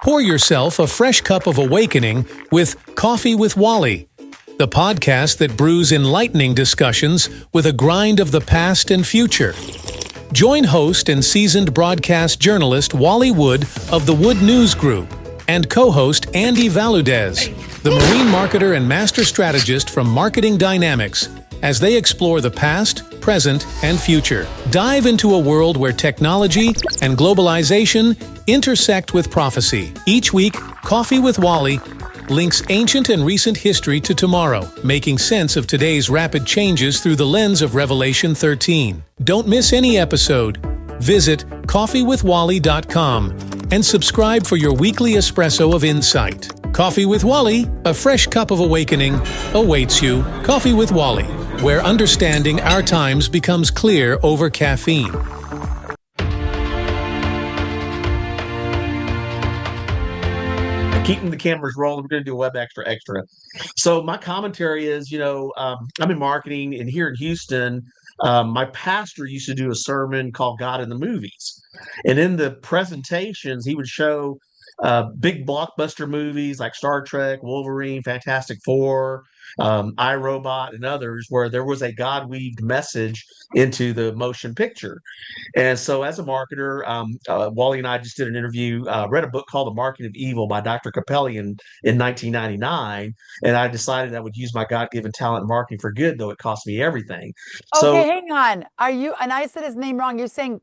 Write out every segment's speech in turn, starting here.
Pour yourself a fresh cup of awakening with Coffee with Wally, the podcast that brews enlightening discussions with a grind of the past and future. Join host and seasoned broadcast journalist Wally Wood of the Wood News Group and co-host Andy Valudes, the marine marketer and master strategist from Marketing Dynamics, as they explore the past, present, and future. Dive into a world where technology and globalization intersect with prophecy. Each week, Coffee with Wally links ancient and recent history to tomorrow, making sense of today's rapid changes through the lens of Revelation 13. Don't miss any episode. Visit coffeewithwally.com and subscribe for your weekly espresso of insight. Coffee with Wally, a fresh cup of awakening, awaits you. Coffee with Wally, where understanding our times becomes clear over caffeine. Keeping the cameras rolling, we're going to do a web extra. So my commentary is, I'm in marketing, and here in Houston, my pastor used to do a sermon called God in the Movies. And in the presentations, he would show big blockbuster movies like Star Trek, Wolverine, Fantastic Four, iRobot, and others, where there was a God-weaved message into the motion picture. And so as a marketer, Wally and I just did an interview, read a book called The Marketing of Evil by Dr. Capellian in 1999. And I decided I would use my God-given talent in marketing for good, though it cost me everything. Okay, hang on. Are you, and I said his name wrong. You're saying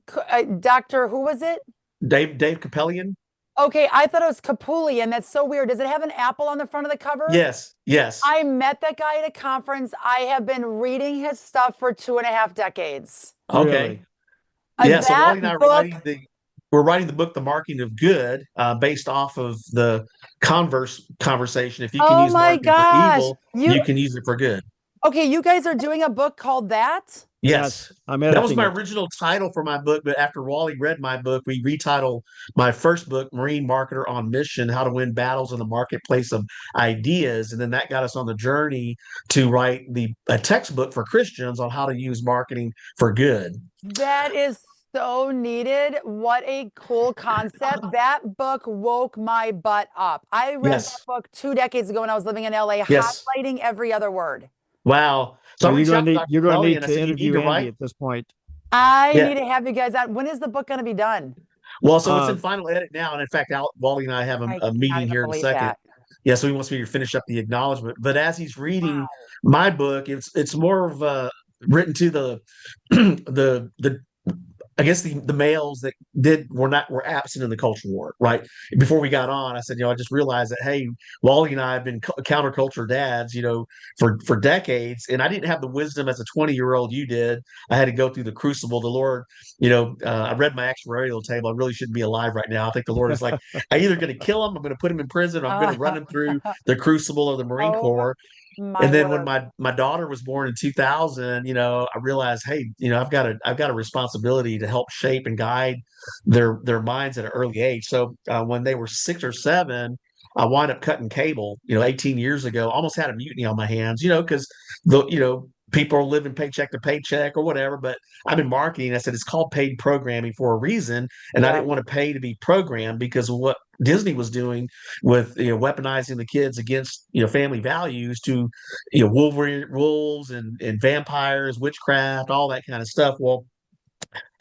Dr. Who was it? Dave Capellian. Okay, I thought it was Capulian. That's so weird. Does it have an apple on the front of the cover? Yes. I met that guy at a conference. I have been reading his stuff for 2.5 decades. Okay. Really? So Wally and I we're writing the book, The Marketing of Good, based off of the converse conversation. If you can use marketing for evil, you can use it for good. Okay, you guys are doing a book called that? Yes. That was my original title for my book, but after Wally read my book, we retitled my first book, Marine Marketer on Mission, How to Win Battles in the Marketplace of Ideas. And then that got us on the journey to write a textbook for Christians on how to use marketing for good. That is so needed. What a cool concept. That book woke my butt up. I read that book 2 decades ago when I was living in LA, highlighting every other word. Wow. So you're going to need to interview Andy at this point. I need to have you guys out. When is the book going to be done? Well, so it's in final edit now. And in fact, Wally and I have a meeting here in a second. Yeah, so he wants me to finish up the acknowledgement. But as he's reading my book, it's more of written to the I guess the males that were absent in the culture war, right? Before we got on, I said, I just realized that, hey, Wally and I have been counterculture dads, for decades, and I didn't have the wisdom as a 20-year-old you did. I had to go through the crucible. The Lord, I read my actuarial table. I really shouldn't be alive right now. I think the Lord is like, I'm either going to kill him, I'm going to put him in prison, or I'm going to run him through the crucible of the Marine Corps. And then when my daughter was born in 2000, I realized, hey, I've got a responsibility to help shape and guide their minds at an early age. So when they were 6 or 7, I wound up cutting cable, 18 years ago. Almost had a mutiny on my hands, because people are living paycheck to paycheck or whatever. But I'm in marketing. I said it's called paid programming for a reason, and I didn't want to pay to be programmed because of what Disney was doing with weaponizing the kids against family values to wolves and vampires, witchcraft, all that kind of stuff. Well,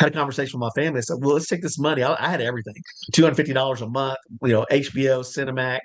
had a conversation with my family. I said, well, let's take this money. I had everything, $250 a month, HBO, Cinemax,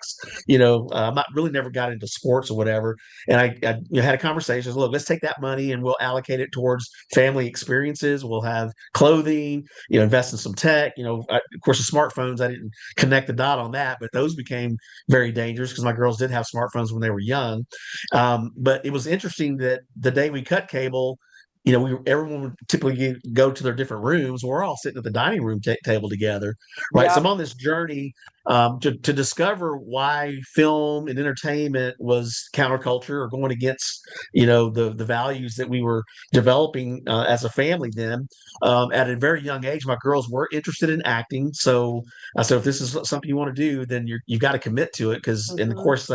I'm not really never got into sports or whatever. And I had a conversation. Look, let's take that money and we'll allocate it towards family experiences. We'll have clothing, invest in some tech, of course, the smartphones, I didn't connect the dot on that, but those became very dangerous because my girls did have smartphones when they were young. But it was interesting that the day we cut cable, everyone would typically go to their different rooms. We're all sitting at the dining room table together, right? So I'm on this journey to discover why film and entertainment was counterculture or going against, the values that we were developing as a family then. At a very young age, my girls were interested in acting. So if this is something you want to do, then you've got to commit to it because in the course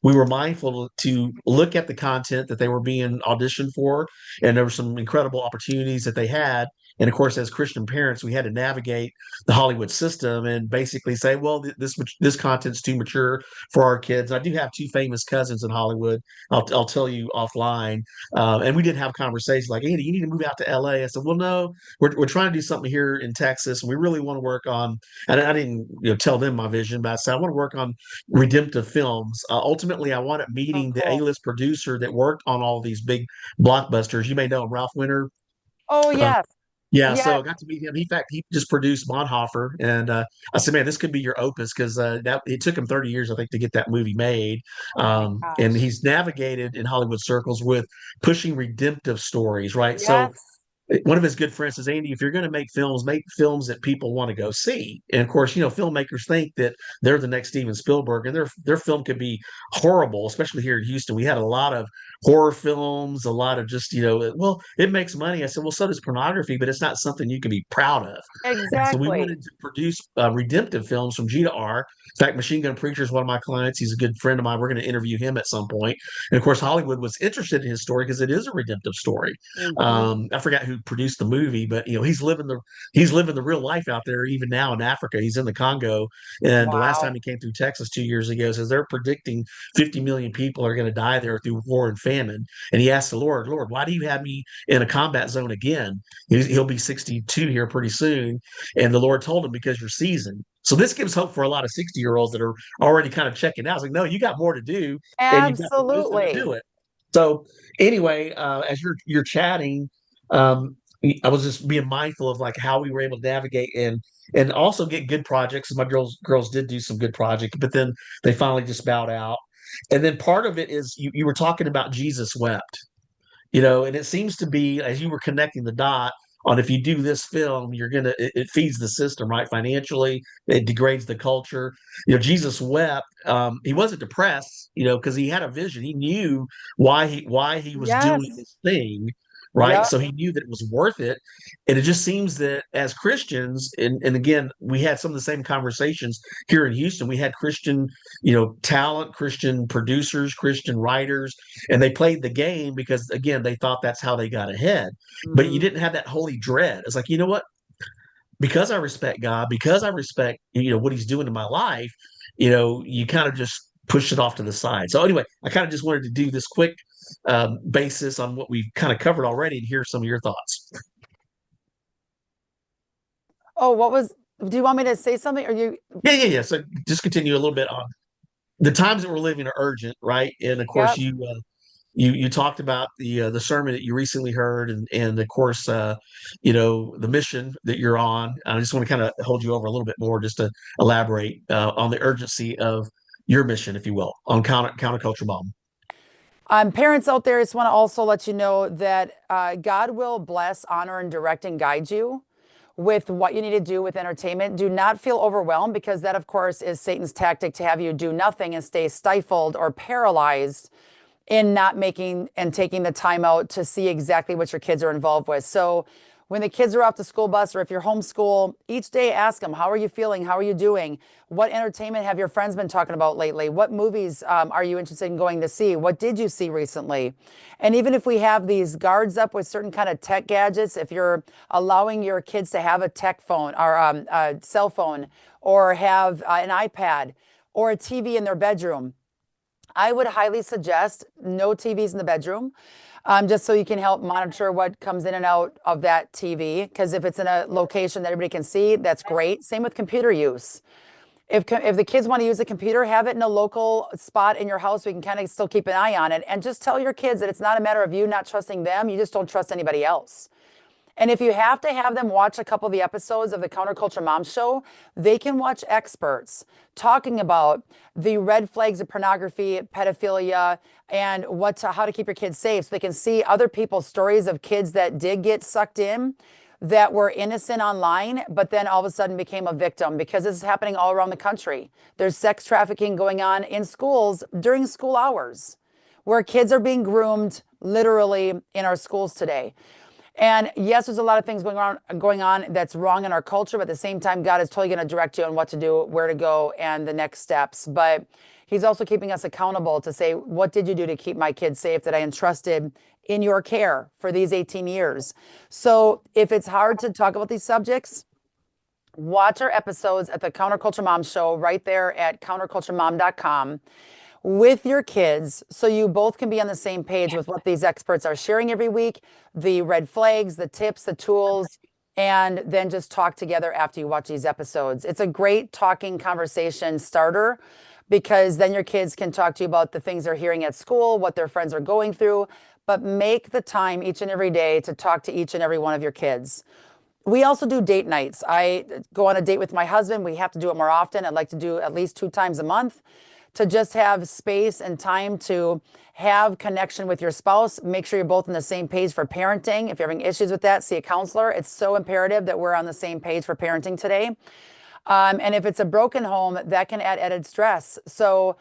we were mindful to look at the content that they were being auditioned for, and there were some incredible opportunities that they had. And of course, as Christian parents, we had to navigate the Hollywood system and basically say, well, this content's too mature for our kids. I do have two famous cousins in Hollywood. I'll tell you offline. And we did have conversations like, Andy, you need to move out to LA. I said, well, no, we're trying to do something here in Texas. And we really want to work on, and I didn't tell them my vision, but I said, I want to work on redemptive films. Ultimately, I wound up meeting the A-list producer that worked on all these big blockbusters. You may know him, Ralph Winter. Oh, yes. Yeah, so I got to meet him. In fact, he just produced Bonhoeffer, and I said, "Man, this could be your opus," because that it took him 30 years, I think, to get that movie made. And he's navigated in Hollywood circles with pushing redemptive stories, right? Yes. So one of his good friends says, Andy, if you're going to make films that people want to go see. And of course, filmmakers think that they're the next Steven Spielberg, and their film could be horrible, especially here in Houston. We had a lot of horror films, a lot of just, well, it makes money. I said, well, so does pornography, but it's not something you can be proud of. Exactly. So we wanted to produce redemptive films from G to R. In fact, Machine Gun Preacher is one of my clients. He's a good friend of mine. We're going to interview him at some point. And of course, Hollywood was interested in his story because it is a redemptive story. I forgot who produced the movie, but he's living the real life out there even now in Africa. He's in the Congo, and the last time he came through Texas 2 years ago, says they're predicting 50 million people are going to die there through war and famine. And he asked the Lord, why do you have me in a combat zone again? He'll be 62 here pretty soon, and the Lord told him, because you're seasoned. So this gives hope for a lot of 60-year-olds that are already kind of checking out. It's like, no, you got more to do, and you've got the wisdom to do it. So anyway, as you're chatting, I was just being mindful of like how we were able to navigate and also get good projects. My girls did do some good projects, but then they finally just bowed out. And then part of it is you were talking about Jesus wept, and it seems to be, as you were connecting the dot on, if you do this film, it feeds the system, right? Financially, it degrades the culture. Jesus wept. He wasn't depressed, because he had a vision. He knew why he was doing this thing, right? Yep. So he knew that it was worth it. And it just seems that as Christians, and again, we had some of the same conversations here in Houston. We had Christian, talent, Christian producers, Christian writers, and they played the game because, again, they thought that's how they got ahead. But you didn't have that holy dread. It's like, you know what? Because I respect God, because I respect, what he's doing in my life, you kind of just push it off to the side. So anyway, I kind of just wanted to do this quick basis on what we've kind of covered already and hear some of your thoughts. Oh, do you want me to say something? Or you? Yeah. So just continue a little bit on the times that we're living are urgent, right? And of course, you talked about the sermon that you recently heard, and of course, the mission that you're on. I just want to kind of hold you over a little bit more, just to elaborate on the urgency of your mission, if you will, on counterculture bomb. Parents out there, I just want to also let you know that God will bless, honor, and direct and guide you with what you need to do with entertainment. Do not feel overwhelmed, because that, of course, is Satan's tactic to have you do nothing and stay stifled or paralyzed in not making and taking the time out to see exactly what your kids are involved with. So when the kids are off the school bus, or if you're homeschool, each day ask them, how are you feeling? How are you doing? What entertainment have your friends been talking about lately? What movies are you interested in going to see? What did you see recently? And even if we have these guards up with certain kind of tech gadgets, if you're allowing your kids to have a tech phone or a cell phone, or have an iPad or a TV in their bedroom, I would highly suggest no TVs in the bedroom. Just so you can help monitor what comes in and out of that TV. Because if it's in a location that everybody can see, that's great. Same with computer use. If the kids want to use a computer, have it in a local spot in your house so you can kind of still keep an eye on it. And just tell your kids that it's not a matter of you not trusting them. You just don't trust anybody else. And if you have to have them watch a couple of the episodes of the Counterculture Mom Show, they can watch experts talking about the red flags of pornography, pedophilia, and how to keep your kids safe. So they can see other people's stories of kids that did get sucked in, that were innocent online, but then all of a sudden became a victim, because this is happening all around the country. There's sex trafficking going on in schools during school hours, where kids are being groomed literally in our schools today. And yes, there's a lot of things going on that's wrong in our culture, but at the same time, God is totally going to direct you on what to do, where to go, and the next steps. But he's also keeping us accountable to say, what did you do to keep my kids safe that I entrusted in your care for these 18 years. So if it's hard to talk about these subjects, watch our episodes at the Counterculture Mom Show right there at counterculturemom.com with your kids, so you both can be on the same page with what these experts are sharing every week, the red flags, the tips, the tools, and then just talk together after you watch these episodes. It's a great talking conversation starter, because then your kids can talk to you about the things they're hearing at school, what their friends are going through, but make the time each and every day to talk to each and every one of your kids. We also do date nights. I go on a date with my husband. We have to do it more often. I'd like to do at least 2 times a month, to just have space and time to have connection with your spouse. Make sure you're both on the same page for parenting. If you're having issues with that, see a counselor. It's so imperative that we're on the same page for parenting today. And if it's a broken home, that can add added stress. So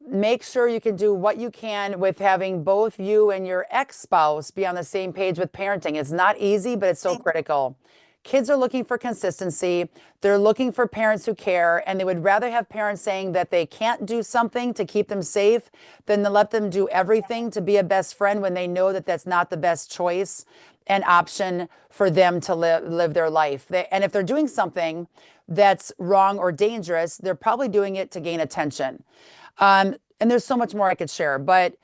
make sure you can do what you can with having both you and your ex-spouse be on the same page with parenting. It's not easy, but it's so critical. Kids are looking for consistency. They're looking for parents who care, and they would rather have parents saying that they can't do something to keep them safe than to let them do everything to be a best friend when they know that that's not the best choice and option for them to live their life. And if they're doing something that's wrong or dangerous, they're probably doing it to gain attention. And there's so much more I could share, but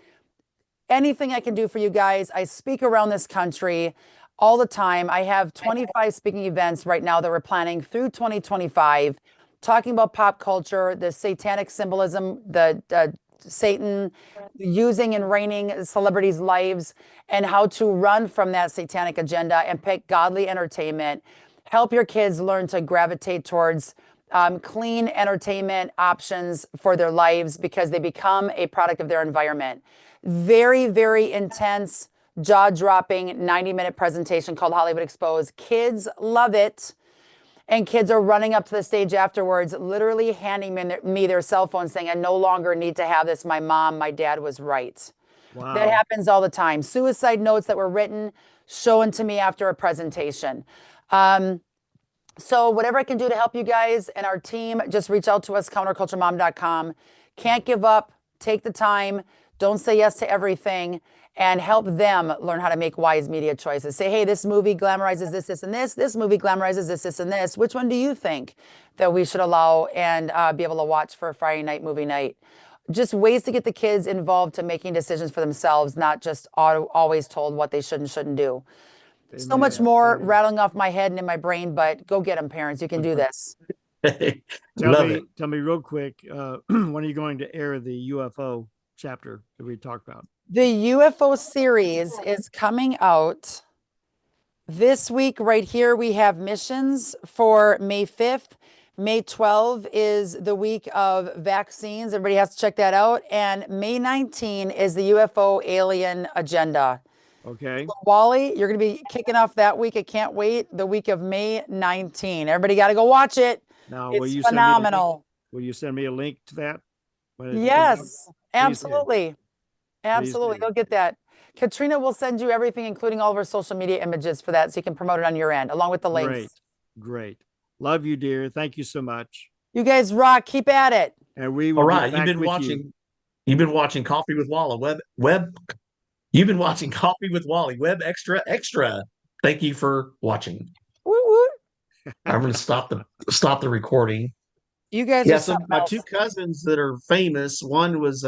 anything I can do for you guys. I speak around this country all the time. I have 25 speaking events right now that we're planning through 2025, talking about pop culture, the satanic symbolism, the Satan using and reigning celebrities' lives, and how to run from that satanic agenda and pick godly entertainment. Help your kids learn to gravitate towards clean entertainment options for their lives, because they become a product of their environment. Very, very intense, jaw-dropping 90-minute presentation called Hollywood Exposed. Kids love it. And kids are running up to the stage afterwards, literally handing me their cell phone saying, I no longer need to have this. My mom, my dad was right. Wow. That happens all the time. Suicide notes that were written, shown to me after a presentation. So whatever I can do to help you guys and our team, just reach out to us, counterculturemom.com. Can't give up. Take the time. Don't say yes to everything, and help them learn how to make wise media choices. Say, hey, this movie glamorizes this, this, and this. This movie glamorizes this, this, and this. Which one do you think that we should allow and be able to watch for a Friday night movie night? Just ways to get the kids involved to making decisions for themselves, not just always told what they should and shouldn't do. Amen. So much more rattling off my head and in my brain, but go get them, parents. You can do this. Tell me real quick, when are you going to air the UFO chapter that we talked about? The UFO series is coming out this week. Right here, we have missions for May 5th. May 12th is the week of vaccines. Everybody has to check that out. And May 19 is the UFO alien agenda. Okay. So, Wally, you're going to be kicking off that week. I can't wait. The week of May 19. Everybody got to go watch it. Now, it's phenomenal. Will you send me a link to that? Yes, absolutely. Absolutely. You'll get that. Katrina will send you everything, including all of our social media images for that, so you can promote it on your end, along with the links. Great. Love you, dear. Thank you so much. You guys rock. Keep at it. And we will all right. Be back You've been watching Coffee with Wally. You've been watching Coffee with Wally. Web Xtra. Thank you for watching. Woo woo. I'm going to stop the recording. You guys are so my 2 cousins that are famous. One was